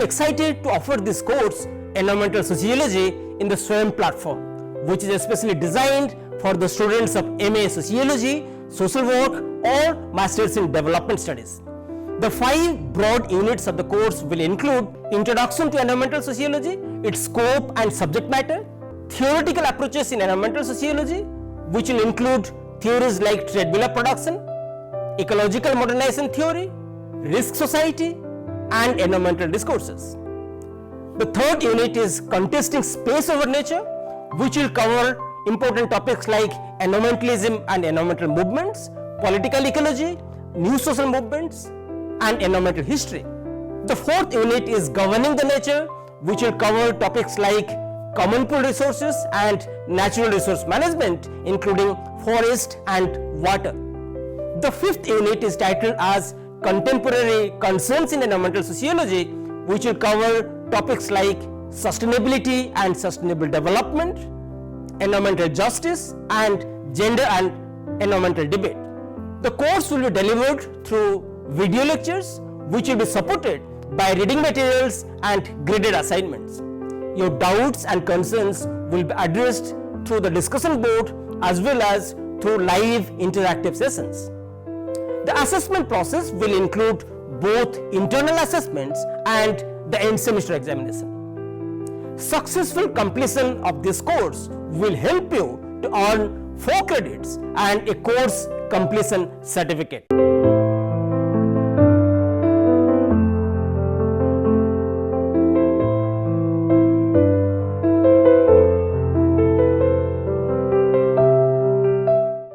am excited to offer this course, Environmental Sociology, in the SWAYAM platform, which is especially designed for the students of MA Sociology, Social Work or Masters in Development Studies. The 5 broad units of the course will include Introduction to Environmental Sociology, its scope and subject matter, theoretical approaches in environmental sociology, which will include theories like treadmill of production, ecological modernization theory, risk society, and environmental discourses. The 3rd unit is Contesting Space over Nature, which will cover important topics like environmentalism and environmental movements, political ecology, new social movements, and environmental history. The 4th unit is Governing the Nature, which will cover topics like common pool resources and natural resource management, including forest and water. The 5th unit is titled as Contemporary Concerns in Environmental Sociology, which will cover topics like sustainability and sustainable development, environmental justice, and gender and environmental debate. The course will be delivered through video lectures, which will be supported by reading materials and graded assignments. Your doubts and concerns will be addressed through the discussion board as well as through live interactive sessions. The assessment process will include both internal assessments and the end semester examination. Successful completion of this course will help you to earn 4 credits and a course completion certificate.